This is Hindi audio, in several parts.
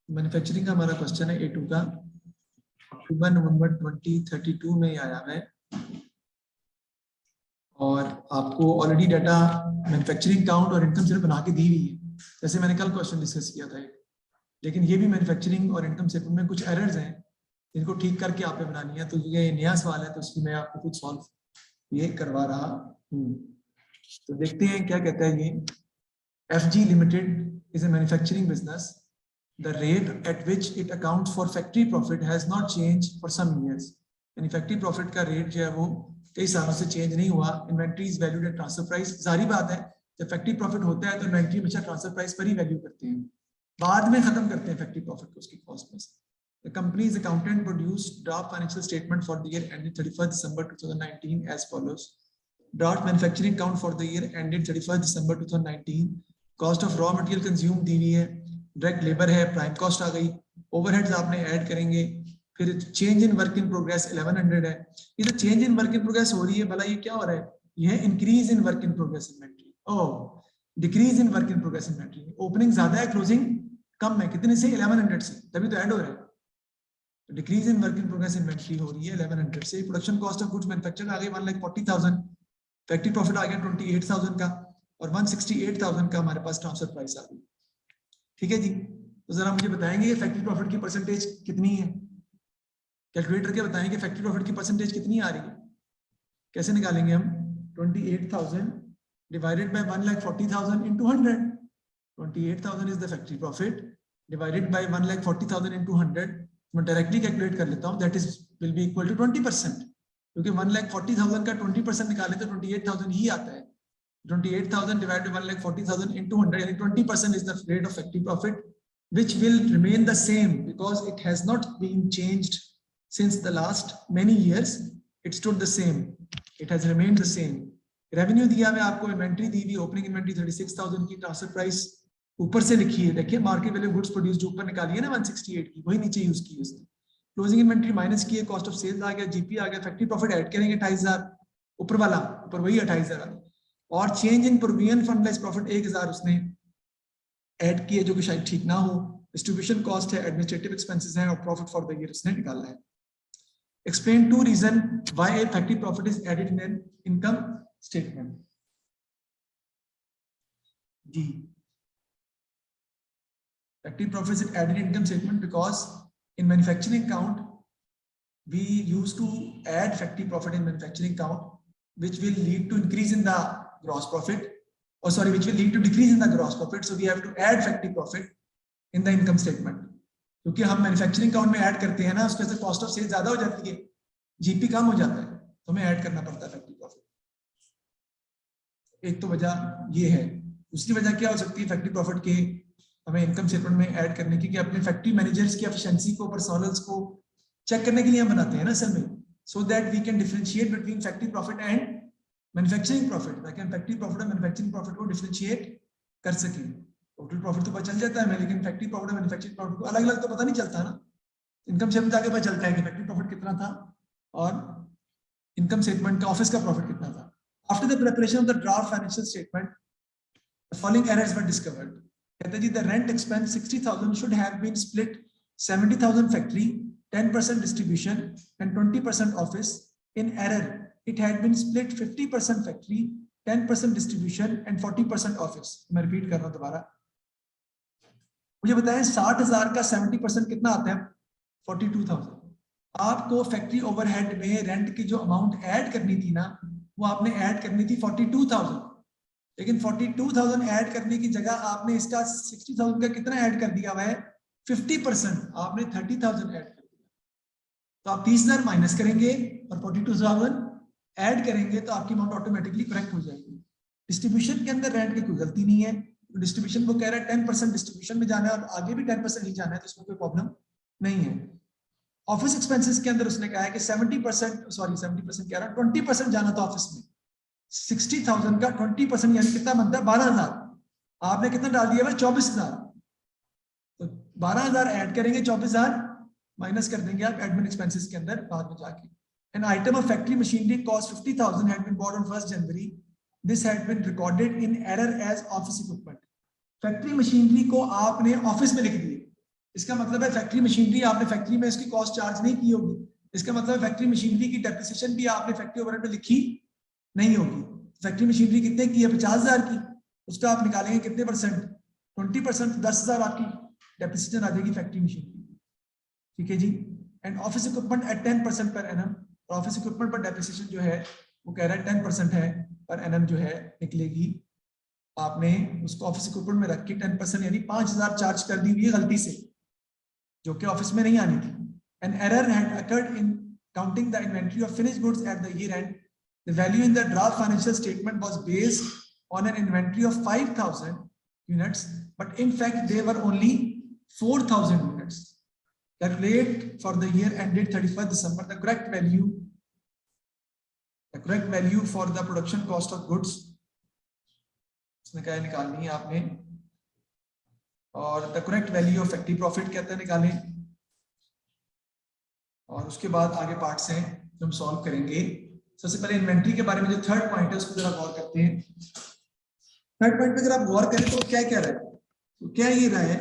मैन्युफैक्चरिंग का हमारा क्वेश्चन है A2 का, अक्टूबर नवंबर 2032 में आया है और आपको ऑलरेडी डाटा मैन्युफैक्चरिंग काउंट और इनकम सिर्फ बना के दी हुई है, जैसे मैंने कल क्वेश्चन डिस्कस किया था। लेकिन ये भी मैन्युफैक्चरिंग और इनकम स्टेटमेंट में कुछ एरर्स हैं, इनको ठीक करके आपने बनानी है। तो ये नया सवाल है, तो इसकी मैं आपको कुछ सॉल्व ये करवा रहा हूँ। तो देखते हैं क्या कहता है ये। FG Limited is a manufacturing business. The rate at which it accounts for factory profit has not changed for some years. यानी फैक्ट्री प्रॉफिट का रेट जो है वो कई सालों से चेंज नहीं हुआ। Inventory is valued at transfer price. जारी बात है, जब फैक्ट्री प्रॉफिट होता है तो इन्वेंट्री हमेशा ट्रांसफर प्राइस पर ही वैल्यू करते हैं, बाद में खत्म करते हैं फैक्ट्री प्रॉफिट को उसकी कॉस्ट में से। The company's accountant produced draft financial statement for the year ended 31st December 2019 as follows. Draft manufacturing count for the year ended 31st December 2019. Cost of raw material consume दी हुई है, डायरेक्ट लेबर है, प्राइम कॉस्ट आ गई, ओवरहेड्स आपने ऐड करेंगे, फिर change in work in progress 1100 है। ये तो change in work in progress हो रही है, भला ये क्या हो रहा है? ये है increase in work in progress inventory, decrease in work in progress inventory. Opening ज्यादा है, क्लोजिंग कम है, कितने से? 1100 से, तभी तो ऐड हो रहा है। Decrease in work in progress inventory हो रही है 1100 से। Production cost of goods manufactured आ गई 1,40,000, फैक्ट्री प्रॉफिट आ गया 28,000 का, और 168,000 का हमारे पास ट्रांसफर प्राइस आ गई। ठीक है जी, तो जरा मुझे बताएंगे फैक्ट्री प्रॉफिट की परसेंटेज कितनी है? कैलकुलेटर के बताएंगे फैक्ट्री प्रॉफिट की परसेंटेज कितनी आ रही है, कैसे निकालेंगे हम? 28,000 divided by 1,40,000 into 100. 28,000 is the factory profit divided by 1,40,000 into 100। मैं डायरेक्टली कैलकुलेट कर लेता हूँ, that is will be equal to 20%, क्योंकि 1,40,000 का 20% निकाले तो 28,000 ही आता है। 28,000 divided by 1,40,000 into 100, yani 20% is the rate of factory profit, which will remain the same because it has not been changed since the last many years. It stood the same. It has remained the same. Revenue दिया हुआ आपको, इन्वेंट्री दी हुई, ओपनिंग इन्वेंट्री 36,000 की, ट्रांसफर प्राइस ऊपर से लिखी है, देखिए मार्केट वैल्यू गुड्स प्रोड्यूस्ड ऊपर निकाली है ना 168 की, वही नीचे यूज की उसने। क्लोजिंग इन्वेंट्री माइनस की है, कॉस्ट ऑफ सेल्स आ गया, जीपी आ गया, फैक्ट्री प्रॉफिट ऐड करेंगे 28,000, ऊपर वाला, ऊपर वही 28,000, और change in provision fund less profit 1,000 उसने ऐड किए, जो कि शायद ठीक ना हो। डिस्ट्रीब्यूशन कॉस्ट है, एडमिनिस्ट्रेटिव एक्सपेंसेस हैं, और प्रॉफिट फॉर द ईयर उसने निकालना है। Explain 2 reason why a factory profit is added in an income statement. जी, factory profit is added in income statement because in manufacturing count we used to add factory profit in manufacturing count, which will lead to increase in the gross profit, or sorry, which will lead to decrease in the gross profit. So we have to add factory profit in the income statement. क्योंकि हम मैन्युफैक्चरिंग काउंट में ऐड करते हैं ना, उसके से कॉस्ट ऑफ सेल ज्यादा हो जाती है, जीपी कम हो जाता है, तो हमें ऐड करना पड़ता है फैक्ट्री प्रॉफिट। एक तो वजह ये है। दूसरी वजह क्या हो सकती है फैक्ट्री प्रॉफिट के हमें इनकम स्टेटमेंट में ऐड करने की, कि अपने फैक्ट्री मैनेजर्स की एफिशिएंसी को, पर्सनल्स को चेक करने के लिए हम बनाते हैं ना असल में, so that we can differentiate between factory profit and manufacturing profit, ताकि हम फैक्ट्री प्रॉफिट और मैन्युफैक्चरिंग प्रॉफिट को डिफरेंशिएट कर सकें। टोटल प्रॉफिट तो पता चल जाता है हमें, लेकिन फैक्ट्री प्रॉफिट और मैन्युफैक्चरिंग प्रॉफिट को अलग अलग तो पता नहीं चलता ना। इनकम स्टेटमेंट आगे पता चलता है कि फैक्ट्री प्रॉफिट कितना था और इनकम स्टेटमेंट का ऑफिस का प्रॉफिट कितना था। After the preparation of the draft financial statement, the following errors were discovered. कहते हैं जी, the rent expense 60,000 should have been split 70,000 factory, 10% distribution and 20% office. In error, it had been split 50% factory, 10% distribution and 40% office. मैं रिपीट कर रहा हूं दोबारा, मुझे बताएं 60,000 का 70% कितना आता है? 42,000। आपको फैक्ट्री ओवरहेड में रेंट की जो अमाउंट ऐड करनी थी ना, वो आपने ऐड करनी थी 42,000, लेकिन 42,000 ऐड करने की जगह आपने इसका 60,000 का कितना ऐड कर दिया हुआ है? 50%, आपने 30,000 ऐड कर। तो आप 30,000 माइनस करेंगे और 42,000 ऐड करेंगे, तो आपकी अमाउंट ऑटोमेटिकली करेक्ट हो जाएगी। डिस्ट्रीब्यूशन के अंदर रेंट की कोई गलती नहीं है, डिस्ट्रीब्यूशन को कह रहा है 10% डिस्ट्रीब्यूशन में जाना है और आगे भी 10% ही जाना है, तो इसमें कोई प्रॉब्लम नहीं है। ऑफिस एक्सपेंसेस के अंदर उसने कहा है कि 70% कह रहा है 20% जाना था ऑफिस में। 60,000 का 20% यानी कितना बनता है? 12,000। आपने कितना डाल दिया है? 24,000। तो 12,000 ऐड करेंगे, 24,000 माइनस कर देंगे आप एडमिन एक्सपेंसेस के अंदर बाद में जाके। An item of factory machinery cost 50,000 had been bought on 1st January. This had been recorded in error as office equipment. Factory machinery को आपने ऑफिस में लिख दिए, इसका मतलब है फैक्ट्री मशीनरी आपने फैक्ट्री में इसकी कॉस्ट चार्ज नहीं की होगी, इसका मतलब है फैक्ट्री मशीनरी की डेप्रिसिएशन भी आपने फैक्ट्री ओवरहेड में लिखी नहीं होगी। फैक्ट्री मशीनरी कितने की है? 50,000 की, उसका आप निकालेंगे कितने परसेंट? 20%, 10,000 आपकी डेप्रिसिएशन आ जाएगी फैक्ट्री मशीनरी। ठीक है जी। एंड ऑफिस इक्विपमेंट एट 10% पर एनम, ऑफिस इक्विपमेंट पर डेप्रिसिएशन जो है वो कह रहा है 10% है पर एनम जो है निकलेगी। आपने उसको ऑफिस इक्विपमेंट में रख के 10% यानी 5,000 चार्ज कर दी हुई है गलती से, जो कि ऑफिस में नहीं आनी थी। An error had occurred in counting the inventory of finished goods at the year end. The value in the draft financial statement was based on an inventory of 5,000 units, but in fact there were only 4,000 units. Calculate for the year ended 31st December the correct value for the production cost of goods. उसने कहा निकालनी है आपने, और the correct value of factory profit कहते हैं निकालें, और उसके बाद आगे पार्ट्स हैं जो हम सॉल्व करेंगे। सबसे पहले इन्वेंट्री के बारे में जो थर्ड पॉइंट है उसको जरा गौर करते हैं। थर्ड पॉइंट पे अगर आप गौर करें तो क्या कह रहा है, तो क्या ये रहा है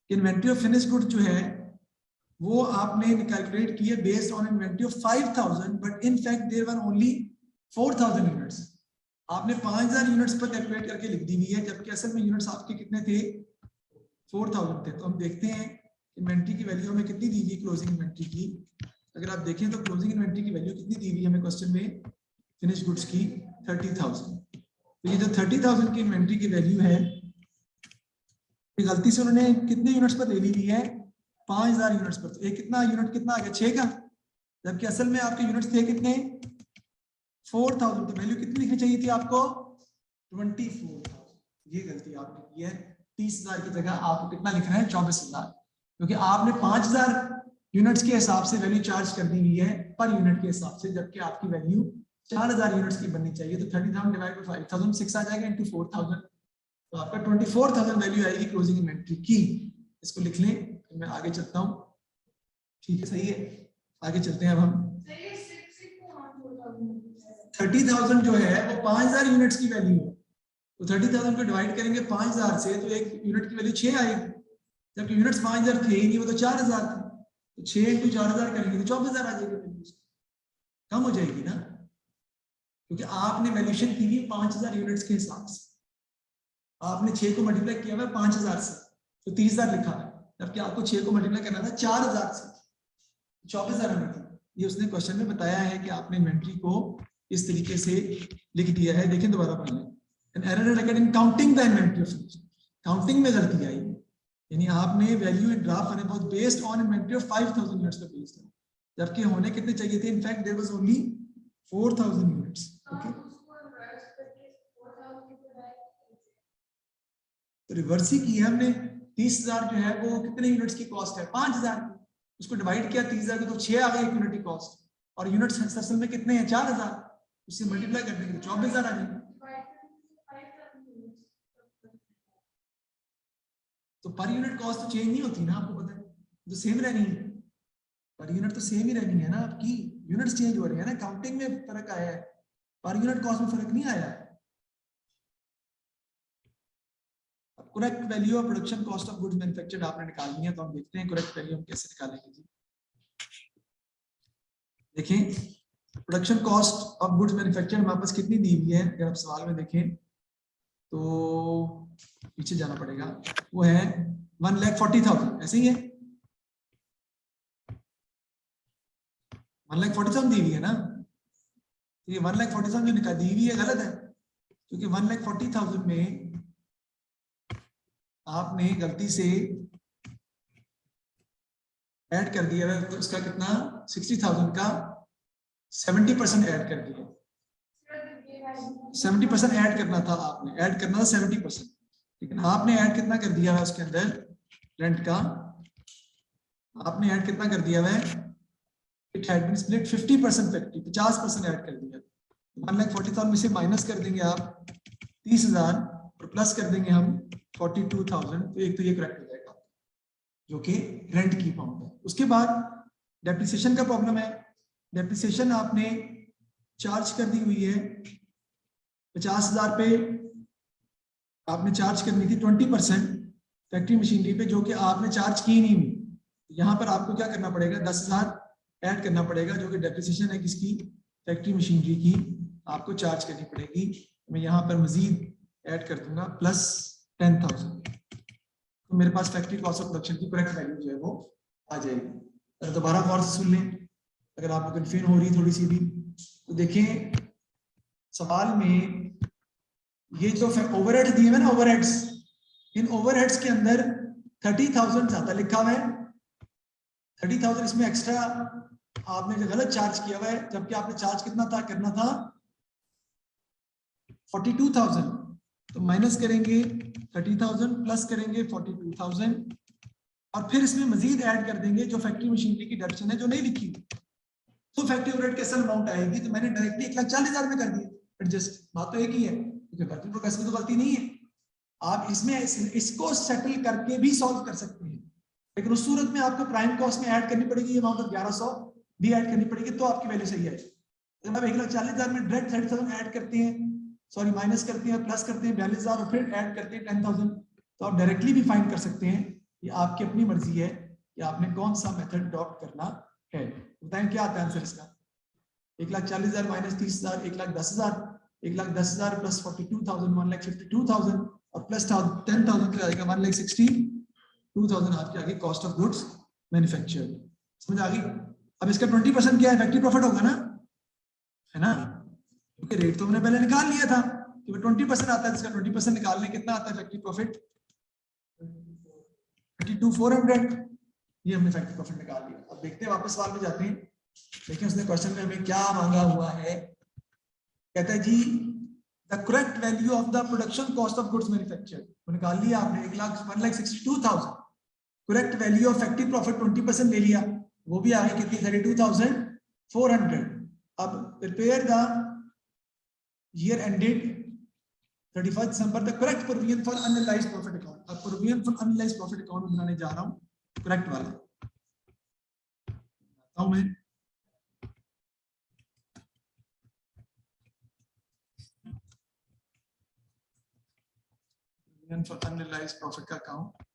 कि इन्वेंट्री ऑफ फिनिश गुड जो है वो आपने कैलकुलेट की है based on inventory of 5,000, but in fact there were only 4,000 units. आपने 5,000 यूनिट्स पर कैलकुलेट करके लिख दी हुई है, जबकि असल में यूनिट्स आपके कितने थे? 4,000 थे। तो हम देखते हैं इन्वेंट्री की वैल्यू हमें कितनी दी हुई क्लोजिंग इन्वेंट्री की। अगर आप देखें तो क्लोजिंग इन्वेंट्री की वैल्यू कितनी दी हुई हमें क्वेश्चन में, फिनिश गुड्स की 30,000। तो ये जो 30,000 की इन्वेंट्री की वैल्यू है गलती से उन्होंने कितने यूनिट्स पर ले ली हुई है? 5,000 यूनिट्स पर। तो ये कितना यूनिट कितना आ गया? 6 का, जबकि असल में आपके यूनिट्स थे कितने? 4,000। तो वैल्यू कितनी लिखनी चाहिए थी आपको? 24,000। ये गलती आपने की है। 30,000 की जगह आपको कितना लिखना है? 24,000, क्योंकि आपने 5,000 यूनिट्स के हिसाब से वैल्यू चार्ज कर दी हुई है पर यूनिट के हिसाब से, जबकि आपकी वैल्यू 4,000 यूनिट्स की बननी चाहिए। तो 30,000 डिवाइड बाय 5,000 6 आ जाएगा इंटू 4,000, तो आपका 24,000 वैल्यू आएगी क्लोजिंग इन्वेंट्री की। इसको लिख लें, मैं आगे चलता हूँ। ठीक है, सही है, आगे चलते हैं। अब हम 30,000 जो है वो 5,000 यूनिट्स की वैल्यू है, तो 30,000 को डिवाइड करेंगे 5,000 से तो एक यूनिट की वैल्यू 6 आएगी, जबकि यूनिट्स 5,000 थे ही नहीं, वो तो 4,000 थे। तो 6 इंटू 4,000 करेंगे तो 24,000 आ जाएगी, कम हो जाएगी ना, क्योंकि आपने वैल्यूएशन की है 5,000 यूनिट्स के हिसाब से। आपने 6 को मल्टीप्लाई किया हुआ 5,000 से तो 30,000 लिखा है, जबकि आपको 6 को मल्टीप्लाई करना था 4,000 से, 24,000 आनी थी। ये उसने क्वेश्चन में बताया है कि आपने इन्वेंट्री को इस तरीके से लिख दिया है। देखें दोबारा पढ़ लें। An error occurred in counting the inventory of finished goods. Counting में गलती आई, यानी आपने वैल्यू इन ड्राफ्ट फॉर्म बहुत based on inventory of 5,000 units पे बेस्ड है, जबकि होने कितने चाहिए थे? In fact there was only 4,000 units. Okay, तो रिवर्स ही की है हमने। 30,000 जो है वो कितने यूनिट्स की कॉस्ट है? 5,000 की, उसको डिवाइड किया 30,000 की तो 6 आ गए एक यूनिट की कॉस्ट, और यूनिट्स असल में कितने हैं? 4,000, उससे मल्टीप्लाई कर देंगे तो 24,000 आ जाएंगे। तो पर यूनिट कॉस्ट तो चेंज नहीं होती ना, आपको पता है, तो सेम रहनी है, पर यूनिट तो सेम ही रहनी है ना आपकी, यूनिट्स चेंज हो रही है ना, काउंटिंग में फर्क आया है, पर यूनिट कॉस्ट में फर्क नहीं आया। अब correct value of production cost of goods manufactured आपने निकालनी है, तो हम देखते हैं करेक्ट वैल्यू हम कैसे निकालेंगे जी। देखें, production cost of goods manufactured हमारे पास कितनी दी हुई है, अगर आप सवाल में देखें तो पीछे जाना पड़ेगा, वो है 1,40,000, ऐसे ही है, 1,40,000 दी हुई है ना। ये 1,40,000 जो निकाल दी हुई है गलत है, क्योंकि 1,40,000 में आपने गलती से ऐड कर दिया है, तो उसका कितना 60,000 का 70% ऐड कर दिया, 70% ऐड करना था, आपने ऐड करना था 70%, लेकिन आपने ऐड कितना कर दिया है उसके अंदर रेंट का, आपने ऐड कितना कर दिया है? It had been split 50% factory, 50% add कर दिया। 1,40,000 में से माइनस कर देंगे आप 30,000 और प्लस कर देंगे हम 42,000, तो एक तो ये करेक्ट हो जाएगा जो कि रेंट की अमाउंट है। उसके बाद डेप्रिसिएशन का प्रॉब्लम है। डेप्रिसिएशन आपने चार्ज कर दी हुई है 50,000 पे, आपने चार्ज करनी थी 20%, फैक्ट्री मशीनरी पे जो कि आपने चार्ज की नहीं हुई। यहाँ पर आपको क्या करना पड़ेगा, 10,000 ऐड करना पड़ेगा, जो कि डेप्रिसिएशन है किसकी, फैक्ट्री मशीनरी की, आपको चार्ज करनी पड़ेगी। मैं यहाँ पर मजीद ऐड कर दूंगा प्लस 10,000, तो मेरे पास फैक्ट्री कॉस्ट ऑफ प्रोडक्शन की करेक्ट वैल्यू जो है वो आ जाएगी। अगर दोबारा गौर से सुन लें, अगर आपको कंफ्यूजन हो रही है थोड़ी सी भी, तो देखें सवाल में ये जो ओवरहेड्स दिए हुए ना, ओवरहेड्स, इन ओवरहेड्स के अंदर 30,000 ज्यादा लिखा हुआ है, 30,000 इसमें एक्स्ट्रा आपने जो गलत चार्ज किया हुआ है, जबकि आपने चार्ज कितना था, करना था 42,000। तो माइनस करेंगे 30,000 प्लस करेंगे 42,000 और फिर इसमें मजीद ऐड कर देंगे जो फैक्ट्री मशीनरी की डेप्शन है जो नहीं लिखी, तो फैक्ट्री ओवरहेड की असल अमाउंट आएगी। तो मैंने डायरेक्टली 1,40,000 में कर दिया एडजस्ट, बात तो एक ही है, क्योंकि फैक्ट्री प्रोग्रेस में तो गलती नहीं है। आप इसमें इसको सेटल करके भी सॉल्व कर सकते हैं, लेकिन उस सूरत में आपको प्राइम कॉस्ट में ऐड करनी पड़ेगी अमाउंट ऑफ 1100 भी ऐड करनी पड़ेगी, तो आपकी वैल्यू सही है। जब आप 1,40,000 में डायरेक्ट 30,000 ऐड करते हैं, सॉरी माइनस करते हैं, प्लस करते हैं 42,000 और फिर ऐड करते हैं 10,000, तो आप डायरेक्टली भी फाइंड कर सकते हैं। ये आपकी अपनी मर्जी है कि आपने कौन सा मेथड अडॉप्ट करना है। बताएं क्या आता है आंसर इसका, 1,40,000 माइनस 30,000 1,10,000, 1,10,000 प्लस 42,000 1,52,000 और प्लस 10,000 क्या आएगा 1,62,000 आपके आगे कॉस्ट ऑफ गुड्स मैन्युफैक्चर्ड। समझ आ गई। अब इसका 20% क्या है, फैक्ट्री प्रॉफिट होगा ना, है ना, क्योंकि रेट तो हमने पहले निकाल लिया था कि 20% आता है, इसका 20% निकालने कितना आता है फैक्ट्री प्रॉफिट 32,400, ये हमने फैक्ट्री प्रॉफिट निकाल लिया। अब देखते हैं वापस सवाल में जाते हैं, देखिए उसने क्वेश्चन में हमें क्या मांगा हुआ है। कहता है जी the correct value of the production cost of goods manufactured, वो निकाल लिया आपने 1,62,000। Correct value of factory profit 20% ले लिया, वो भी आ गई कितनी 32,400। अब prepare the year ended 31st December the correct provision for unrealized profit account। अब provision for unrealized profit account बनाने जा रहा हूं करेक्ट वाला, बताऊं मैं provision for unrealized profit का अकाउंट।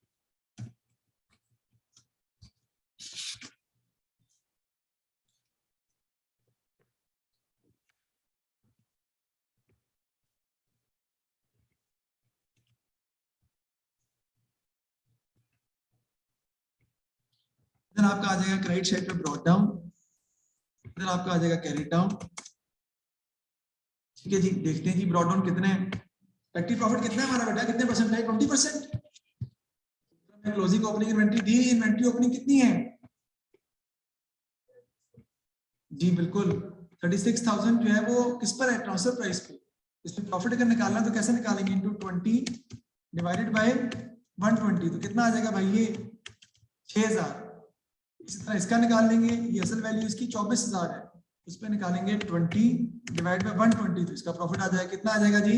इधर आपका आ जाएगा क्रेडिट साइड पे ब्रॉट डाउन, इधर आपका आ जाएगा कैरी डाउन। ठीक है जी, देखते हैं जी ब्रॉट डाउन कितने हैं, फैक्ट्री प्रॉफिट कितना है हमारा बेटा, कितने परसेंट है 20%। क्लोजिंग ओपनिंग इन्वेंट्री दी, इन्वेंट्री ओपनिंग कितनी है जी, बिल्कुल 36,000 जो है वो किस पर है, ट्रांसफर प्राइस पे। इसमें प्रॉफिट अगर निकालना तो कैसे निकालेंगे, इनटू 20 डिवाइडेड बाय 120, तो कितना आ जाएगा भाई ये 6,000। इसी तरह इसका निकाल लेंगे, ये असल वैल्यू इसकी 24,000 है, उस पर निकालेंगे 20 डिवाइड बाय 120, तो इसका प्रॉफिट आ जाएगा कितना आ जाएगा जी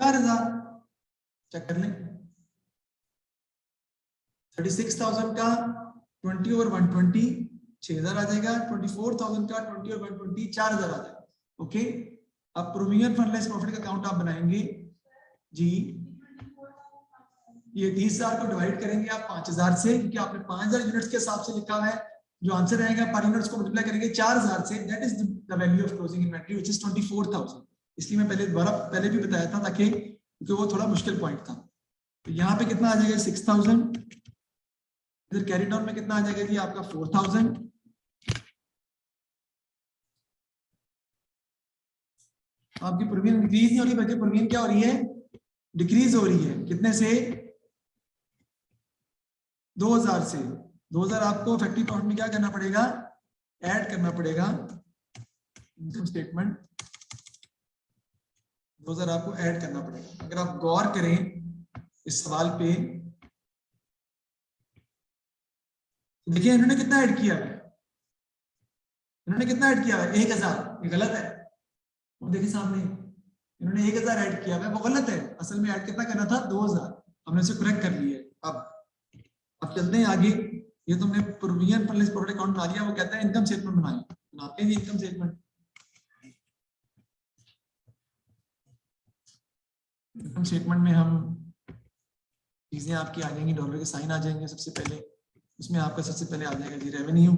4,000। चेक कर लें 36,000 का 20 और 120 6,000 आ जाएगा, 24,000 का 20 और 120 4,000 आ जाएगा। ओके, अब प्रोविजन फॉर अनरियलाइज्ड प्रॉफिट का अकाउंट आप बनाएंगे जी, ये 30,000 को डिवाइड करेंगे आप 5,000 से, क्योंकि आपने 5,000 यूनिट्स के हिसाब से लिखा हुआ है, जो आंसर रहेगा पर यूनिट्स को मल्टीप्लाई करेंगे 4,000 से, that is the value of closing inventory which is 24,000। इसलिए मैं पहले भी बताया था ताकि, क्योंकि वो थोड़ा मुश्किल पॉइंट था। तो यहाँ पे कितना आ जाएगा 6,000, इधर कैरी डाउन में कितना आ जाएगा जी आपका 4,000, आपकी प्रोविजन इंक्रीज नहीं हो रही बल्कि प्रोविजन क्या हो रही है, डिक्रीज हो रही है। कितने से 2,000 से। 2,000 आपको फैक्ट्री प्रॉफिट में क्या करना पड़ेगा, ऐड करना पड़ेगा इनकम स्टेटमेंट, 2,000 आपको ऐड करना पड़ेगा। अगर आप गौर करें इस सवाल पे, देखिए इन्होंने कितना ऐड किया है, इन्होंने कितना ऐड किया है 1,000, ये गलत है। देखिए सामने इन्होंने 1,000 ऐड किया है, वो गलत है, असल में ऐड कितना करना था 2,000, हमने इसे करेक्ट कर लिया है। अब चलते हैं आगे। ये तुमने provision for unrealised profit account बना लिया, वो कहता है इनकम स्टेटमेंट बनाते हैं इनकम स्टेटमेंट। इनकम स्टेटमेंट में हम चीजें आपकी आ जाएंगी, डॉलर के साइन आ जाएंगे सबसे पहले। उसमें आपका सबसे पहले आ जाएगा जी रेवेन्यू।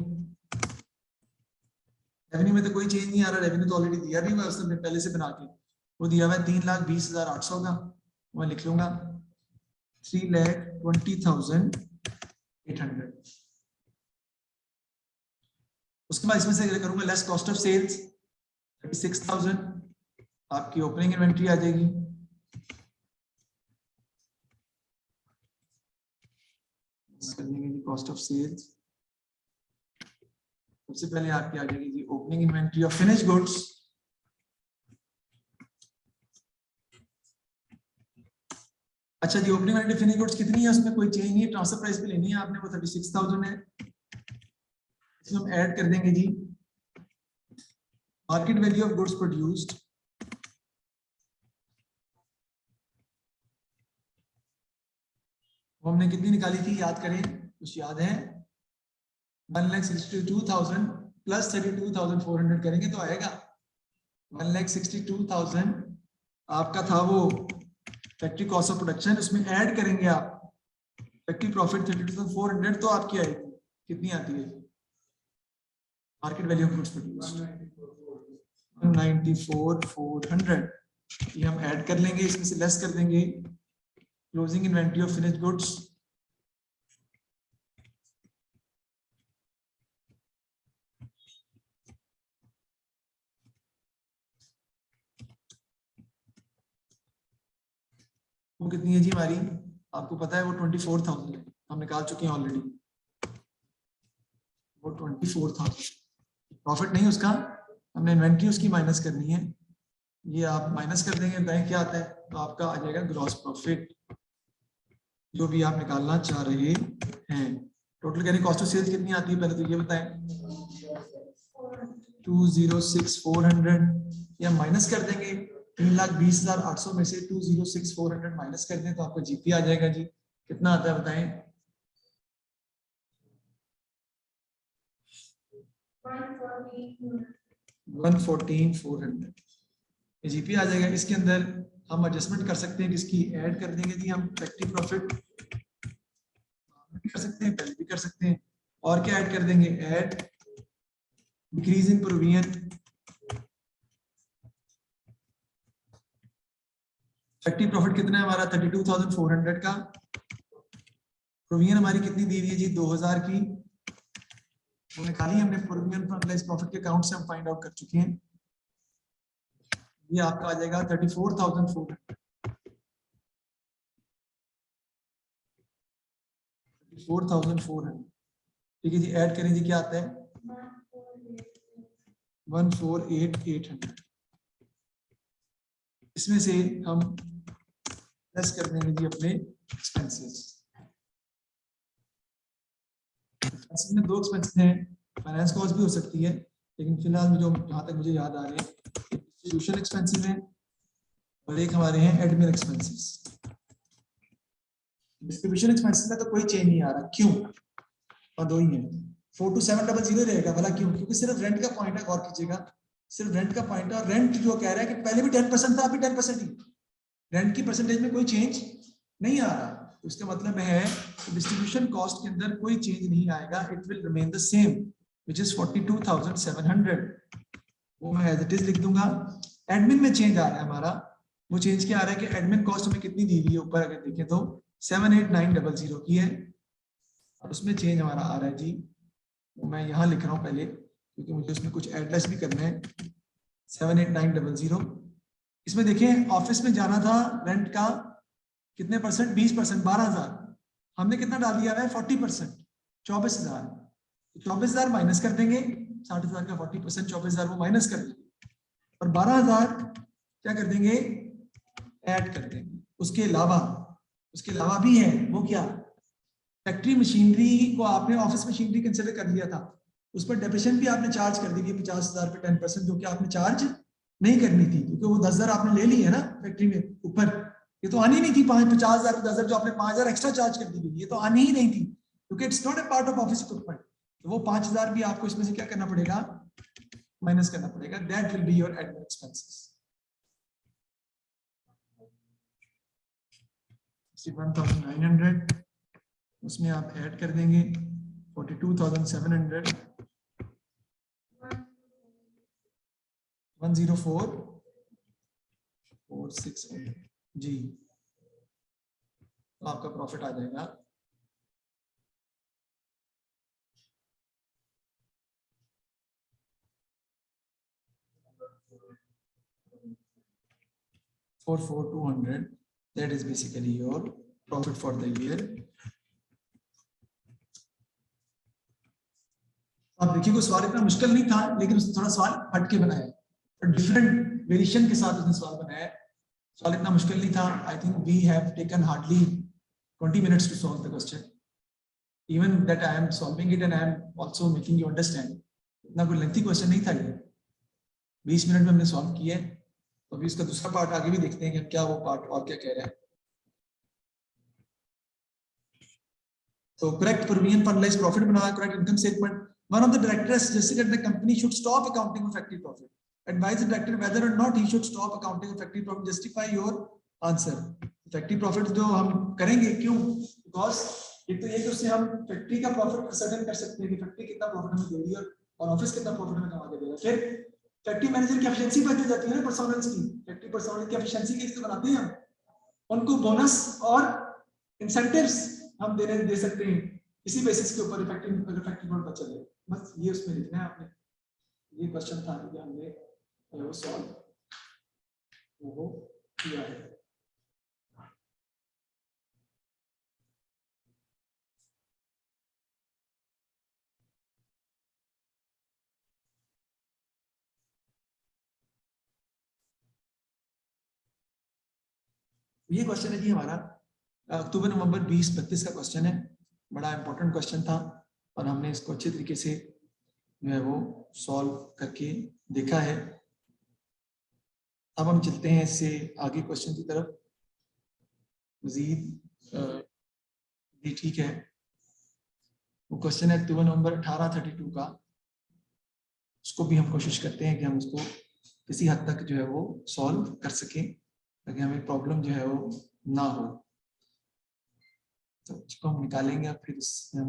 रेवेन्यू में तो कोई चेंज नहीं आ रहा, रेवेन्यू तो ऑलरेडी दिया भी हुआ है उसने पहले से बना के, वो दिया हुआ है 3,20,800 का, मैं लिख लूंगा 3,20,800। उसके बाद इसमें से करूंगा लेस कॉस्ट ऑफ सेल्स 36,000, आपकी ओपनिंग इन्वेंट्री आ जाएगी। कॉस्ट ऑफ सेल्स सबसे पहले आपकी आ जाएगी जी opening inventory of finish goods. अच्छा जी, ओपनिंग इन्वेंट्री फिनिश गुड्स कितनी है, उसमें कोई चेंज नहीं है, ट्रांसफर प्राइस पे लेनी है आपने, वो 36,000 है। इसमें हम ऐड कर देंगे जी market value of goods produced, वो हमने कितनी निकाली थी याद करें, कुछ याद है? 1,62,000 प्लस 32,400 करेंगे तो आएगा 1,62,000 आपका था वो फैक्ट्री कॉस्ट ऑफ प्रोडक्शन, उसमें ऐड करेंगे आप फैक्ट्री प्रॉफिट 32,400, तो आपकी आएगी कितनी आती है market value of goods produced 194,400। ये हम ऐड कर लेंगे, इसमें से लेस कर देंगे closing inventory of finished goods, वो कितनी है जी हमारी, आपको पता है वो 24,000 है, हम निकाल चुके हैं ऑलरेडी, वो 24,000 प्रॉफिट नहीं उसका, हमने इन्वेंट्री उसकी माइनस करनी है, ये आप माइनस कर देंगे, बैंक क्या आता है, तो आपका आ जाएगा ग्रॉस प्रॉफिट जो भी आप निकालना चाह रहे हैं। टोटल कहने कॉस्ट ऑफ सेल्स कितनी आती है पहले तो ये बताएं, 206,400, ये हम माइनस कर देंगे 3,20,800 में से 206,400 माइनस कर दें तो आपको जीपी आ जाएगा जी, कितना आता है बताएं? 114,400 जीपी आ जाएगा। इसके अंदर हम एडजस्टमेंट कर सकते हैं, जिसकी ऐड कर देंगे जी हम फैक्ट्री प्रॉफिट कर सकते हैं, पहले भी कर सकते हैं, और क्या ऐड कर देंगे, add decrease in provision, factory profit कितना है हमारा 32,400 का, प्रोविजन हमारी कितनी दी हुई है जी 2,000 की, वो निकाली हमने प्रोविजन फ्रॉम लेस प्रॉफिट के अकाउंट से हम फाइंड आउट कर चुके हैं, ये आपका आ जाएगा 34,400, 34,400। ठीक है जी, ऐड करें जी क्या आता है 148,800, इसमें से हम लेस कर देंगे जी अपने एक्सपेंसेस। एक्सपेंसेस में दो एक्सपेंसेस हैं, फाइनेंस कॉस्ट भी हो सकती है, लेकिन फिलहाल जो जहाँ तक मुझे याद आ रहे हैं डिस्ट्रीब्यूशन एक्सपेंसेस हैं और एक हमारे हैं एडमिन एक्सपेंसेस। डिस्ट्रीब्यूशन एक्सपेंसेस में तो कोई चेंज नहीं आ रहा, क्यों? और दो ही है, 42700 रहेगा, भला क्यों? क्योंकि सिर्फ रेंट का पॉइंट है, गौर कीजिएगा, सिर्फ रेंट का पॉइंट है, और रेंट जो कह रहा है कि पहले भी 10% था, अभी 10% ही, रेंट की परसेंटेज में कोई चेंज नहीं आ रहा, तो इसका मतलब है डिस्ट्रीब्यूशन कॉस्ट के अंदर कोई चेंज नहीं आएगा, it will remain the same which is 42,700, वो मैं एज इट इज लिख दूंगा। एडमिन में चेंज आ रहा है हमारा, वो चेंज क्या आ रहा है कि एडमिन कॉस्ट हमें कितनी दी हुई है ऊपर अगर देखें तो 78,900 की है, और उसमें चेंज हमारा आ रहा है जी, वो मैं यहाँ लिख रहा हूँ पहले क्योंकि मुझे उसमें कुछ एड्रेस भी करना है, 78,900। इसमें देखें ऑफिस में जाना था रेंट का कितने परसेंट, 20%, 12,000, हमने कितना डाल दिया है 40%, 24,000, 24,000 माइनस कर देंगे, 60,000 का 40%, 24,000 वो माइनस कर देंगे, और 12,000 क्या कर देंगे, ऐड कर देंगे। उसके अलावा भी है, वो क्या, फैक्ट्री मशीनरी को आपने ऑफिस मशीनरी कंसिडर कर लिया था, उस पर डेप्रिसिएशन भी आपने चार्ज कर दी है 50,000 पे 10%, जो कि आपने चार्ज नहीं करनी थी क्योंकि वो 10,000 आपने ले ली है ना फैक्ट्री में ऊपर, ये तो आनी नहीं थी 50,000 10,000 जो आपने 5,000 एक्स्ट्रा चार्ज कर दी, ये तो आनी ही नहीं थी क्योंकि it's not a part of office equipment, तो वो 5,000 भी आपको इसमें से क्या करना पड़ेगा, माइनस करना पड़ेगा, that will be your admin expenses. 61,900, उसमें आप ऐड कर देंगे 42,700, 104,461 जी, तो आपका प्रॉफिट आ जाएगा 44,200. That is basically your profit for the year. आप देखिए कोई सवाल इतना मुश्किल नहीं था, लेकिन उसने थोड़ा सवाल हटके बनाया और डिफरेंट वेरिएशन के साथ उसने सवाल बनाया। सवाल इतना मुश्किल नहीं था। I think we have taken hardly 20 minutes to solve the question. Even that I am solving it and I am also making you understand. इतना कोई लेंथी क्वेश्चन नहीं था ये, 20 मिनट में हमने सॉल्व किया है। तो अभी इसका दूसरा पार्ट आगे भी देखते हैं कि क्या वो पार्ट और क्या कह रहा है। तो करेक्ट प्रोविजन फॉर अनलाइज्ड प्रॉफिट बना, correct income statement. One of the directors suggested that the company should stop accounting of factory profit. Advise the director whether or not he should stop accounting of factory profit. Justify your answer. Factory profit जो हम करेंगे क्यों? Because एक तो ये कि उससे हम फैक्ट्री का प्रॉफिट सर्टेन कर सकते हैं कि फैक्ट्री कितना प्रॉफिट हमें दे रही है और ऑफिस कितना प्रॉफिट हमें कमा के देगा। फिर फैक्ट्री मैनेजर की एफिशिएंसी बढ़ती जाती है ना, परफॉर्मेंस की। फैक्ट्री परफॉर्मेंस की एफिशिएंसी के लिए बनाते हैं हम, उनको बोनस और इंसेंटिव्स हम दे सकते हैं। इसी बेसिस के ऊपर इफेक्टिव प्रोडक्ट बचा जाए। बस ये उसमें लिखना है आपने। ये क्वेश्चन था कि हमने वो सॉल्व वो किया है। ये क्वेश्चन है जी हमारा अक्टूबर नवंबर 2032 का क्वेश्चन है। बड़ा इंपॉर्टेंट क्वेश्चन था और हमने इसको अच्छे तरीके से जो है वो सॉल्व करके देखा है। अब हम चलते हैं इससे आगे क्वेश्चन की तरफ। मजीद ये ठीक है, वो क्वेश्चन है अक्टूबर नवंबर 1832 का। उसको भी हम कोशिश करते हैं कि हम उसको किसी हद तक जो है वो सॉल्व कर सकें ताकि हमें प्रॉब्लम जो है वो ना हो। तो उसको हम निकालेंगे और फिर हम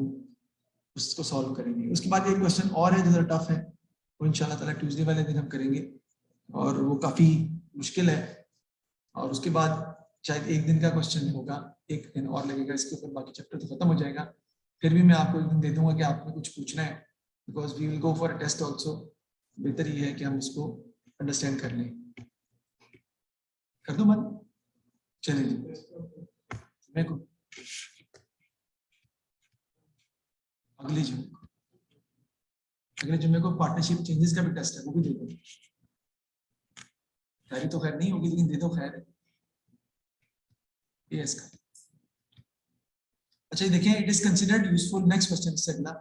उसको सॉल्व करेंगे। उसके बाद एक क्वेश्चन और है जो जरा टफ है, वो इंशाल्लाह ताला ट्यूसडे वाले दिन हम करेंगे और वो काफी मुश्किल है। और उसके बाद शायद एक दिन का क्वेश्चन होगा, एक दिन और लगेगा इसके ऊपर, बाकी चैप्टर तो खत्म हो जाएगा। फिर भी मैं आपको एक दिन दे दूंगा कि आपने कुछ पूछना है, because we will go for a test also. बेहतर ये है कि हम इसको अंडरस्टैंड कर लें। कर दो मन, चलिए जी। मेरे को अगले जुम्मे को पार्टनरशिप चेंजेस का भी टेस्ट है, वो भी दे दो। तैयारी तो खैर नहीं होगी लेकिन दे दो खैर। ये इसका अच्छा देखिए, it is considered useful. Next question से अगला,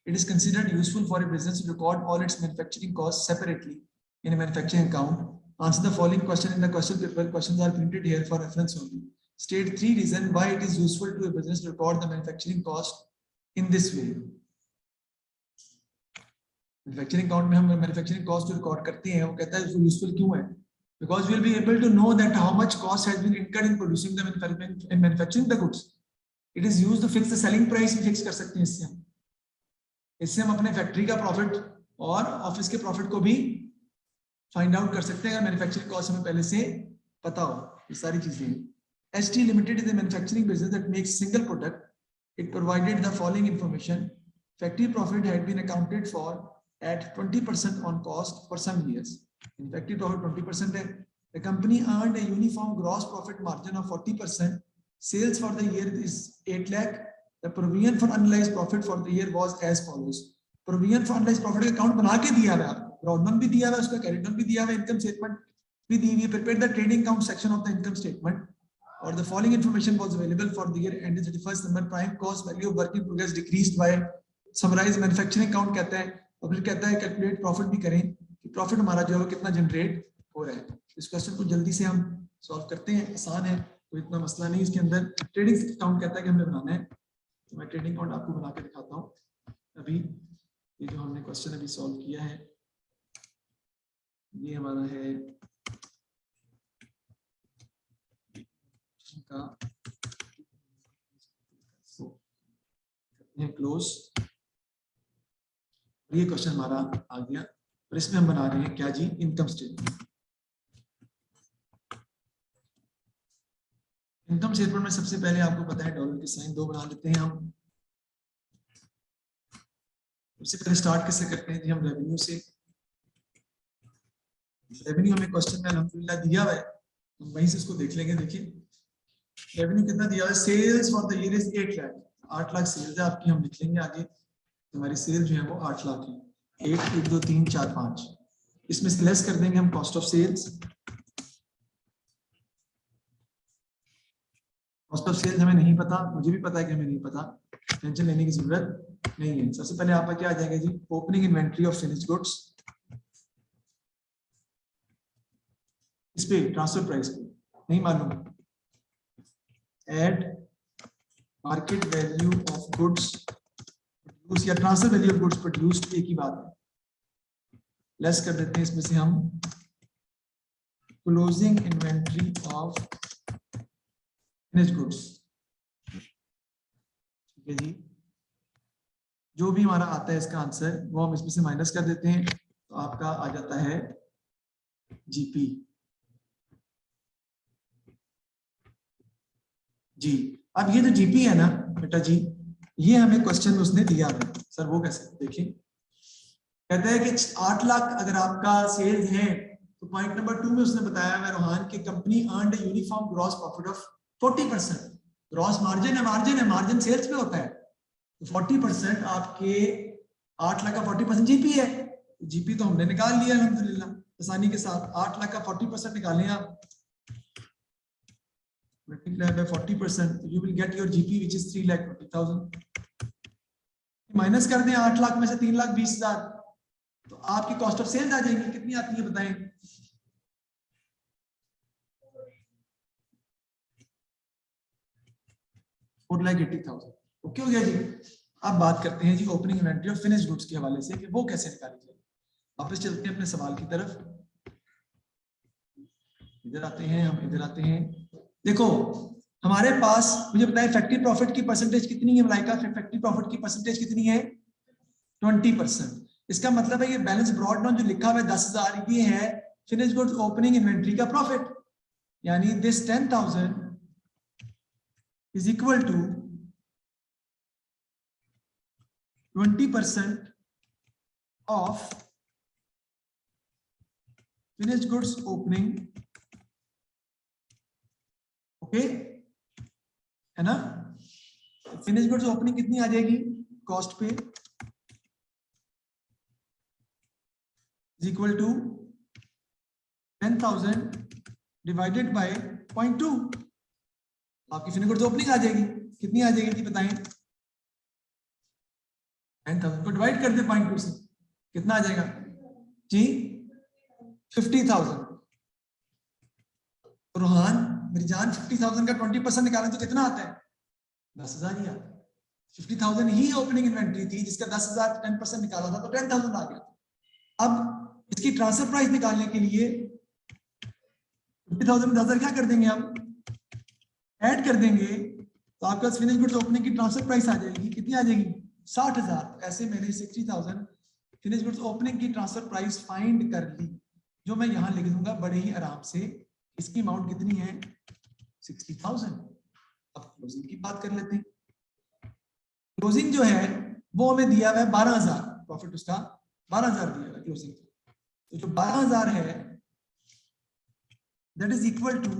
it is considered useful for a business to record all its manufacturing cost separately in a manufacturing account. Answer the following question in the question paper. Questions are printed here for reference only. State 3 reason why it is useful to a business to record the manufacturing cost in this way. Manufacturing account में हम मैन्युफैक्चरिंग कॉस्ट जो रिकॉर्ड करते हैं वो कहता है उसको यूजफुल क्यों है? Because we will be able to know that how much cost has been incurred in producing the manufacturing the goods. It is used to fix the selling price भी fix कर सकते हैं इससे हम अपने फैक्ट्री का प्रॉफिट और ऑफिस के प्रॉफिट को भी फाइंड आउट कर सकते हैं अगर मैन्युफैक्चरिंग कॉस्ट हमें पहले से पता हो। ये सारी चीजें ST Limited is a manufacturing business that makes single product. It provided the following information. Factory profit had been accounted for at 20% on cost for some years. In factory profit 20% है. The company earned a uniform gross profit margin of 40%. Sales for the year is 8 lakh. The provision for unrealized profit for the year was as follows. Provision for unrealized profit का account बना के दिया है आपको, ब्रॉडमैन भी दिया है, उसका कैरेक्टर भी दिया है, इनकम स्टेटमेंट भी दी हुई है। Prepare the trading account section of the income statement. Or the following information was available for the year ended 31st December. Prime cost value of work in progress decreased by summarize manufacturing account कहता है और फिर कहता है कैलकुलेट प्रॉफिट भी करें कि प्रॉफिट हमारा जो है कितना जनरेट हो रहा है। इस क्वेश्चन को जल्दी से हम सॉल्व करते हैं, आसान है, कोई इतना मसला नहीं इसके अंदर। ट्रेडिंग अकाउंट कहता है कि हमें बनाना है, तो मैं ट्रेडिंग अकाउंट आपको बना के दिखाता हूँ। अभी ये जो हमने क्वेश्चन अभी सॉल्व किया है ये हमारा है का क्लोज। ये क्वेश्चन हमारा आ गया और इसमें हम बना रहे हैं क्या जी, इनकम स्टेटमेंट। इनकम स्टेटमेंट में सबसे पहले आपको पता है डॉलर के साइन दो बना लेते हैं हम। सबसे पहले स्टार्ट किससे करते हैं जी, हम रेवेन्यू से। रेवेन्यू हमें क्वेश्चन में अल्हम्दुलिल्लाह दिया हुआ है, हम वहीं से इसको देख लेंगे। देखिए रेवेन्यू कितना दिया हुआ है, sales for the year is 8 lakh, 8 lakh sales है आपकी। हम लिख लेंगे आगे हमारी सेल जो है वो 8 लाख है। 1 1 2 3 4 5, इसमें से लेस कर देंगे हम cost of sales. Cost of sales हमें नहीं पता, मुझे भी पता है कि हमें नहीं पता, टेंशन लेने की जरूरत नहीं है। सबसे पहले आपका क्या आ जाएगा जी, opening inventory of finished goods. इस पे ट्रांसफर प्राइस पे नहीं मालूम, add market value of goods produce या transfer value of goods produced, एक ही बात है। लेस कर देते हैं इसमें से हम closing inventory of finished goods. ठीक है जी, जो भी हमारा आता है इसका आंसर वो हम इसमें से माइनस कर देते हैं, तो आपका आ जाता है जीपी जी। अब ये जो जीपी है ना बेटा जी, ये हमें क्वेश्चन में उसने दिया है। सर वो कैसे, देखिए कहता है कि 8 लाख अगर आपका सेल्स है तो पॉइंट नंबर 2 में उसने बताया है रोहान की company earned uniform gross profit of 40%। Gross margin है, मार्जिन सेल्स पे होता है, तो 40% आपके 8 लाख का 40% जीपी है। जीपी तो हमने निकाल लिया अल्हम्दुलिल्लाह आसानी के साथ। 8 लाख का 40% निकालें आप, multiply by 40%, you will get your GP which is 3,20,000। Minus कर दें 8 लाख में से 3,20,000, तो आपकी कॉस्ट ऑफ सेल्स आ जाएगी। कितनी आती है बताएं, 4,80,000। ओके हो गया जी। अब बात करते हैं जी opening inventory of finished goods के हवाले से कि वो कैसे निकाली जाए। वापस चलते हैं अपने सवाल की तरफ, इधर आते हैं हम, इधर आते हैं। देखो हमारे पास, मुझे बताएं फैक्ट्री प्रॉफिट की परसेंटेज कितनी है मलाइका, फैक्ट्री प्रॉफिट की परसेंटेज कितनी है, 20%। इसका मतलब है ये बैलेंस ब्रॉड डाउन जो लिखा हुआ है 10,000, ये है फिनिश्ड गुड्स ओपनिंग इन्वेंट्री का प्रॉफिट। यानी this 10,000 is equal to 20% of finished goods opening. Okay है ना। फिनिश गुड्स ओपनिंग कितनी आ जाएगी कॉस्ट पे, is equal to 10,000 divided by 0.2। आपकी फिनिश गुड्स ओपनिंग आ जाएगी, कितनी आ जाएगी जी बताएं, 10,000 को डिवाइड कर दे 0.2 से, कितना आ जाएगा जी, 50,000। रोहान मेरी जान 50,000 का 20% निकालें तो कितना आता है, 10,000 ही आता है। 50,000 ही ओपनिंग इन्वेंट्री थी जिसका 10,000 10% निकाला था तो 10,000 आ गया। अब इसकी ट्रांसफर प्राइस निकालने के लिए 50,000 में 10,000 क्या कर देंगे हम, ऐड कर देंगे, तो आपके पास फिनिश गुड्स ओपनिंग की ट्रांसफर प्राइस आ जाएगी, कितनी आ जाएगी 60,000। ऐसे मैंने 60,000 फिनिश गुड्स ओपनिंग की ट्रांसफर प्राइस फाइंड कर ली, जो मैं यहां लिख दूंगा बड़े ही आराम से। इसकी अमाउंट कितनी है 60,000। अब क्लोजिंग की बात कर लेते हैं। क्लोजिंग जो है वो हमें दिया हुआ है 12,000, प्रॉफिट उसका 12,000 दिया हुआ है क्लोजिंग। तो जो 12,000 है that is equal to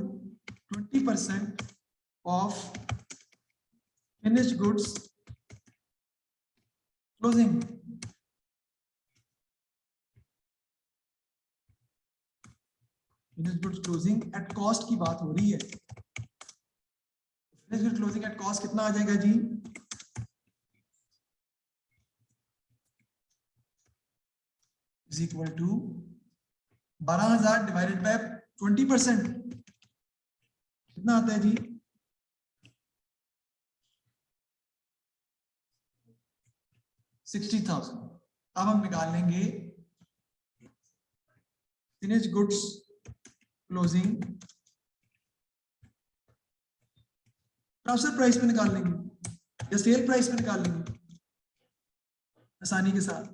20% of finished goods closing. Finished goods closing at cost की बात हो रही है। Finished goods closing at cost कितना आ जाएगा जी, is equal to 12,000 divided by 20%, कितना आता है जी 60,000। अब हम निकाल लेंगे finished goods closing transfer price में निकाल लेंगे या सेल प्राइस में निकाल लेंगे, आसानी के साथ।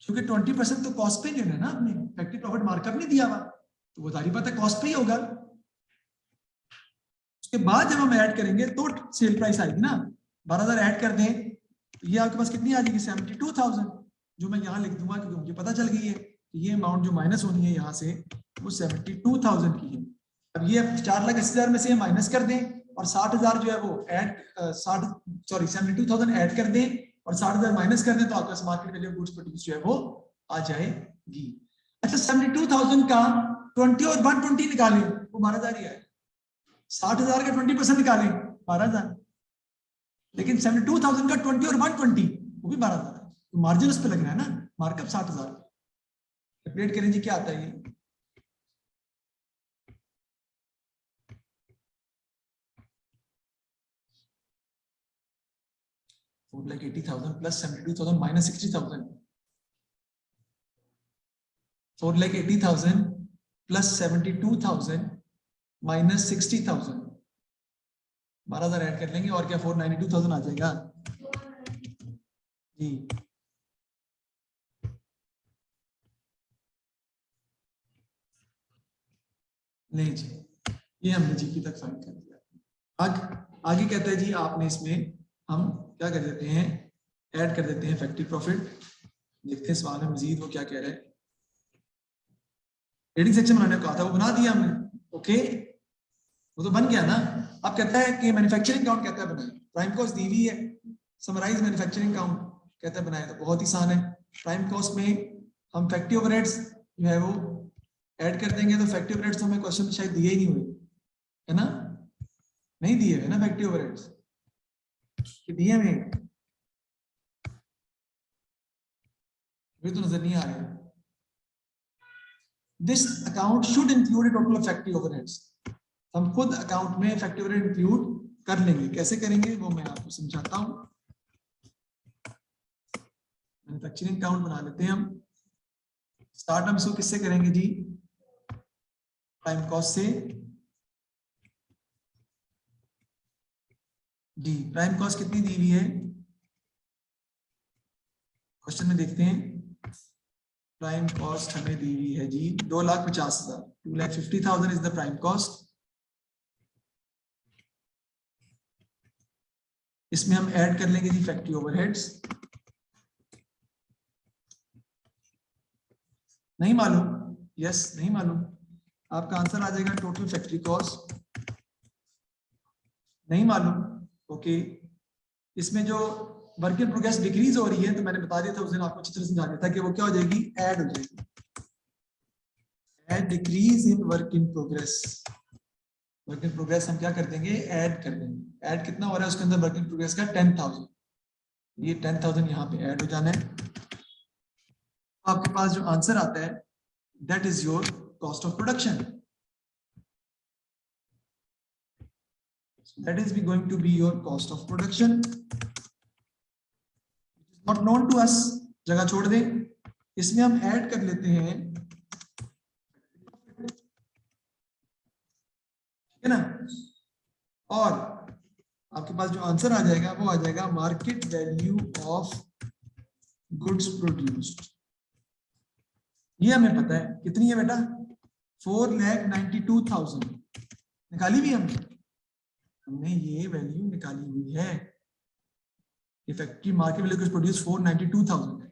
क्योंकि 20% तो कॉस्ट पे लेना है ना आपने, फैक्ट्री प्रॉफिट मार्कअप नहीं दिया हुआ, तो वो जारी बात है कॉस्ट पे ही होगा। उसके बाद जब हम ऐड करेंगे तो सेल प्राइस आएगी ना, 12,000 ऐड कर दें तो ये आपके पास कितनी आ जाएगी, 72,000, जो मैं यहाँ लिख दूंगा क्योंकि मुझे पता चल गई है कि ये अमाउंट जो माइनस होनी है यहाँ से वो 72,000 की है। अब ये 4,80,000 में से माइनस कर दें और 60,000 जो है वो ऐड 72,000 ऐड कर दें और 60,000 माइनस कर दें तो आपके पास market value of goods produce जो है वो आ जाएगी। अच्छा 72,000 का 20 और 120 निकालें, वो 12,000 ही है। 60,000 का 20% निकालें 12,000, लेकिन 72,000 का 20 और 120 वो भी 12,000 है, तो मार्जिन उस पर लग रहा है ना, मार्कअप 60,000। कैलकुलेट करें जी क्या आता है ये, $4,80,000 plus 72,000 minus 60,000, 4,80,000 plus 72,000 minus 60,000, 12,000 add कर लेंगे और क्या 492,000 आ जाएगा जी। नहीं जी, ये हमने जी की तक फाइंड कर दिया। आगे कहता है जी आपने इसमें हम क्या कर देते हैं, ऐड कर देते हैं फैक्ट्री प्रॉफिट। देखते हैं सवाल में मजीद वो क्या कह रहा है। ट्रेडिंग सेक्शन बनाने को कहा था वो बना दिया हमने, ओके वो तो बन गया ना। अब कहता है कि मैन्युफैक्चरिंग काउंट कहता है बनाए, प्राइम कॉस्ट दी हुई है, समराइज मैन्युफैक्चरिंग काउंट कहता है बनाए, तो बहुत ही आसान है। प्राइम कॉस्ट में हम फैक्ट्री ओवरहेड्स जो है वो ऐड कर देंगे, तो फैक्ट्री ओवरहेड्स तो हमें क्वेश्चन में शायद दिए ही नहीं हुए है ना, नहीं दिए है ना फैक्ट्री ओवरहेड्स, कि दिए हमें तो नजर नहीं आ रहे। This account should include total factory overheads, हम खुद अकाउंट में फैक्ट्री ओवरहेड इंक्लूड कर लेंगे, कैसे करेंगे वो मैं आपको समझाता हूं। मैन्युफैक्चरिंग काउंट बना लेते हैं हम। स्टार्ट हम इसको किससे करेंगे जी, प्राइम कॉस्ट से। जी प्राइम कॉस्ट कितनी दी हुई है क्वेश्चन में, देखते हैं। प्राइम कॉस्ट हमें दी हुई है जी 2,50,000, 2,50,000 इज द प्राइम कॉस्ट। इसमें हम ऐड कर लेंगे जी फैक्ट्री ओवरहेड्स, नहीं मालूम, यस नहीं मालूम, आपका आंसर आ जाएगा टोटल फैक्ट्री कॉस्ट, नहीं मालूम, ओके। इसमें जो वर्क इन प्रोग्रेस डिक्रीज हो रही है, तो मैंने बता दिया था उस दिन आपको अच्छी तरह समझा दिया था कि वो क्या हो जाएगी, ऐड हो जाएगी, add decrease in work in progress. Work in progress हम क्या कर देंगे, ऐड कर देंगे। ऐड कितना हो रहा है उसके अंदर वर्क इन प्रोग्रेस का, 10,000, ये 10,000 यहाँ पे ऐड हो जाना है। आपके पास जो आंसर आता है that is your cost of production, that is going to be your cost of production, not known to us, जगह छोड़ दें। इसमें हम ऐड कर लेते हैं, है ना, और आपके पास जो आंसर आ जाएगा वो आ जाएगा market value of goods produced. ये हमें पता है कितनी है बेटा, 4,92,000 निकाली भी हमने ये वैल्यू निकाली हुई है। इफेक्टिव मार्केट वैल्यू प्रोड्यूस 4,92,000 है।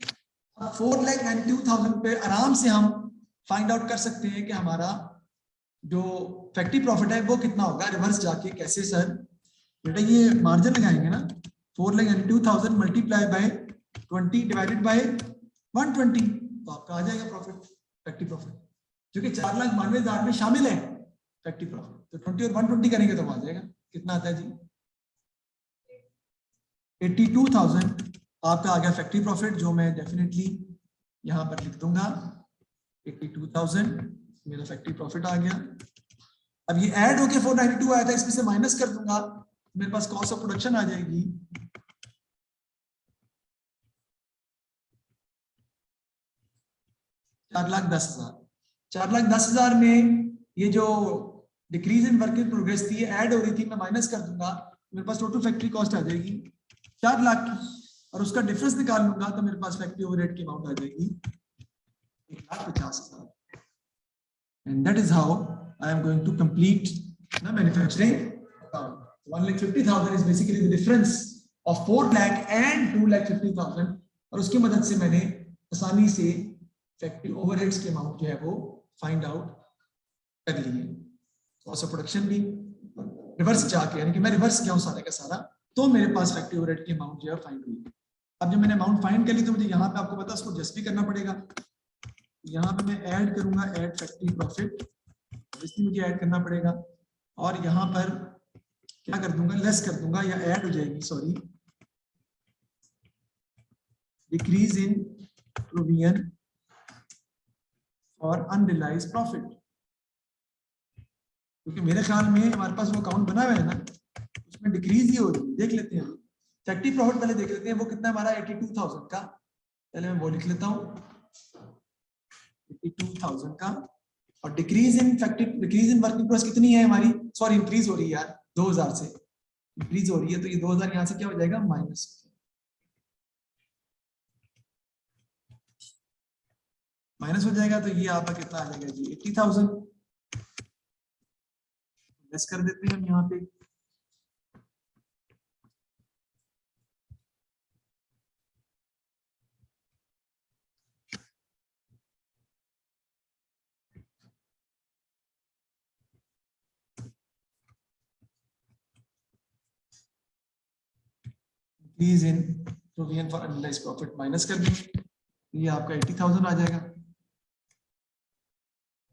अब 4,92,000 पे आराम से हम फाइंड आउट कर सकते हैं कि हमारा जो फैक्ट्री प्रॉफिट है वो कितना होगा। रिवर्स जाके कैसे सर, बेटा ये मार्जिन लगाएंगे ना, 4,92,000 मल्टीप्लाई बाय 20 डिवाइडेड बाय 120, तो आपका आ जाएगा प्रॉफिट, फैक्ट्री प्रॉफिट, जो कि 4,92,000 में शामिल है फैक्ट्री प्रॉफिट। तो 20 और 120 करेंगे तो आ जाएगा, कितना आता है जी, 82,000 आपका आ गया फैक्ट्री प्रॉफिट, जो मैं डेफिनेटली यहां पर लिख दूंगा 82,000 मेरा फैक्ट्री प्रॉफिट आ गया। अब ये ऐड होके 492 आया था, इसमें से माइनस कर दूंगा, मेरे पास कॉस्ट ऑफ प्रोडक्शन आ जाएगी 4,10,000। 4,10,000 में ये जो decrease in work in progress थी, ऐड हो रही थी, मैं माइनस कर दूंगा, मेरे पास टोटल फैक्ट्री कॉस्ट आ जाएगी 4 लाख की, और उसका डिफरेंस निकाल लूंगा तो मेरे पास फैक्ट्री ओवरहेड की अमाउंट आ जाएगी 1,50,000. And that is how I am going to complete the manufacturing account. 1,50,000 is basically the difference of 4 lakh and 2,50,000, और उसकी मदद से मैंने आसानी से फैक्ट्री ओवरहेड्स के अमाउंट जो है वो फाइंड आउट कर लिए. कॉस्ट ऑफ प्रोडक्शन भी रिवर्स जाके, यानी कि मैं रिवर्स किया हूं सारे का सारा, तो मेरे पास फैक्ट्री ओवरहेड की अमाउंट जो है फाइंड हुई. अब जब मैंने अमाउंट फाइंड कर ली तो मुझे यहाँ पे आपको पता है उसको जस्ट भी करना पड़ेगा. यहाँ पे मैं ऐड करूंगा, ऐड फैक्ट्री प्रॉफिट, इसलिए मुझे ऐड करना पड़ेगा, और यहाँ पर क्या कर दूंगा, लेस कर दूंगा, या ऐड हो जाएगी, सॉरी, डिक्रीज इन प्रोविजन और अनरियलाइज्ड प्रॉफिट, क्योंकि मेरे ख्याल में हमारे पास वो अकाउंट बना हुआ है ना, उसमें डिक्रीज ही हो रही है. देख लेते हैं फैक्ट्री प्रॉफिट पहले देख लेते हैं, वो कितना है हमारा 82,000 का. पहले मैं वो लिख लेता हूँ 82,000 का, और decrease in factory, decrease in working progress कितनी है हमारी, सॉरी इंक्रीज हो रही है यार, 2,000 से इंक्रीज हो रही है, तो ये 2,000 यहाँ से क्या हो जाएगा, माइनस हो जाएगा. तो ये आपका कितना आ जाएगा जी, 80,000. लेस कर देते हैं हम यहाँ पे, increase in provision for unrealised profit minus कर देंगे, ये आपका 80,000 आ जाएगा.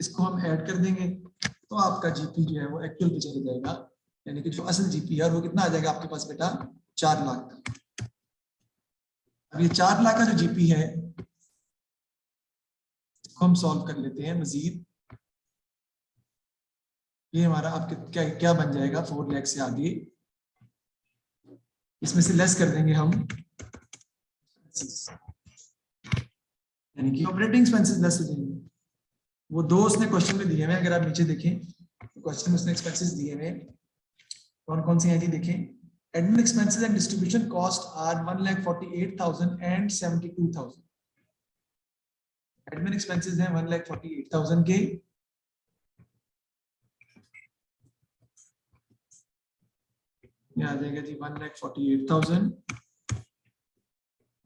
इसको हम ऐड कर देंगे तो आपका जीपी जो है वो एक्चुअल पे चले जाएगा, यानी कि जो असल जीपी है वो कितना आ जाएगा आपके पास बेटा, 4 लाख. अब ये 4 लाख का जो जीपी है इसको हम सॉल्व कर लेते हैं मजीद. ये हमारा आपके क्या क्या बन जाएगा, 4 लाख से आगे इसमें से लेस कर देंगे हम, यानी कि ऑपरेटिंग एक्सपेंसेस लेस हो जाएंगे. वो दो उसने क्वेश्चन में दिए हुए, अगर आप नीचे देखें तो क्वेश्चन में उसने एक्सपेंसेस दिए हुए, कौन कौन से हैं जी देखें. Admin expenses and distribution cost are 1,48,000 and 72,000. Admin expenses हैं 1,48,000 के, ये आ जाएगा जी 1,48,000,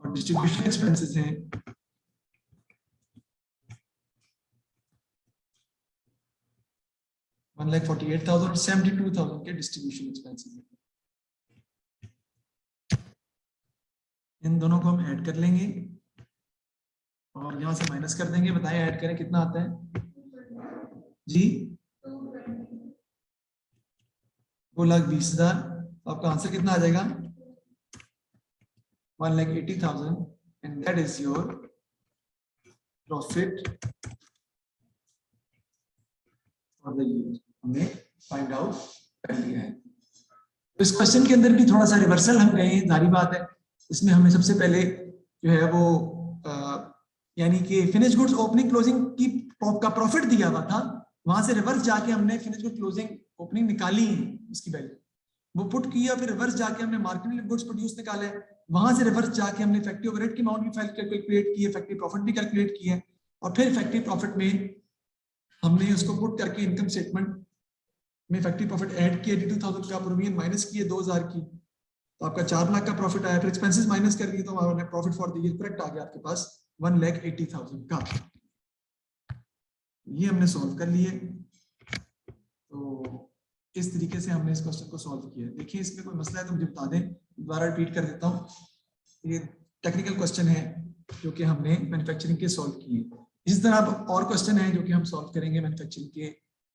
और डिस्ट्रीब्यूशन एक्सपेंसेस हैं 1,48,000 और 72,000 के डिस्ट्रीब्यूशन एक्सपेंसेस हैं. इन दोनों को हम ऐड कर लेंगे और यहाँ से माइनस कर देंगे. बताएं ऐड करें कितना आता है जी, 2,20,000. आपका आंसर कितना आ जाएगा, 1,80,000, and that is your profit for the year. हमने फाइंड आउट कर लिया है. इस क्वेश्चन के अंदर भी थोड़ा सा रिवर्सल हम गए हैं, जारी बात है. इसमें हमें सबसे पहले जो है वो यानी कि फिनिश गुड्स ओपनिंग क्लोजिंग की का प्रॉफिट दिया हुआ था, वहां से रिवर्स जाके हमने फिनिश गुड क्लोजिंग ओपनिंग निकाली है, उसकी वैल्यू वो पुट किया, फिर रिवर्स जाके हमने मार्केटिंग गुड्स प्रोड्यूस निकाले, वहां से रिवर्स जाके हमने फैक्ट्री ओवरहेड की अमाउंट भी कैलकुलेट की है, फैक्ट्री प्रॉफिट भी कैलकुलेट की है, और फिर फैक्ट्री प्रॉफिट में हमने उसको पुट करके इनकम स्टेटमेंट में फैक्ट्री प्रॉफिट ऐड किया 82,000 का, प्रोविजन माइनस किए 2,000 की, तो आपका 4 लाख का प्रॉफिट आया. फिर एक्सपेंसेस माइनस कर दिए तो हमारा profit for the year correct आ गया आपके पास 1,80,000 का. ये हमने सॉल्व कर लिए. तो इस तरीके से हमने इस क्वेश्चन को सॉल्व किया. देखिए इसमें कोई मसला है तो मुझे बता दें, दोबारा रिपीट कर देता हूँ. ये टेक्निकल क्वेश्चन है जो कि हमने मैन्युफैक्चरिंग के सॉल्व किए. इसी तरह और क्वेश्चन है जो कि हम सॉल्व करेंगे मैन्युफैक्चरिंग के.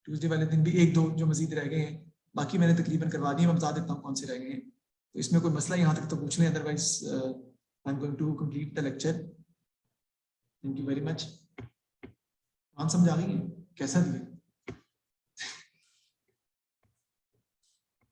ट्यूसडे वाले दिन भी 1-2 जो मजीद रह गए हैं, बाकी मैंने तकरीबन करवा दिए. मैं बता देता हूँ कौन से रह गए हैं. तो इसमें कोई मसला यहाँ तक तो पूछ लें, otherwise I am going to complete the lecture. Thank you very much. हाँ समझ आ गई है कैसा दिया.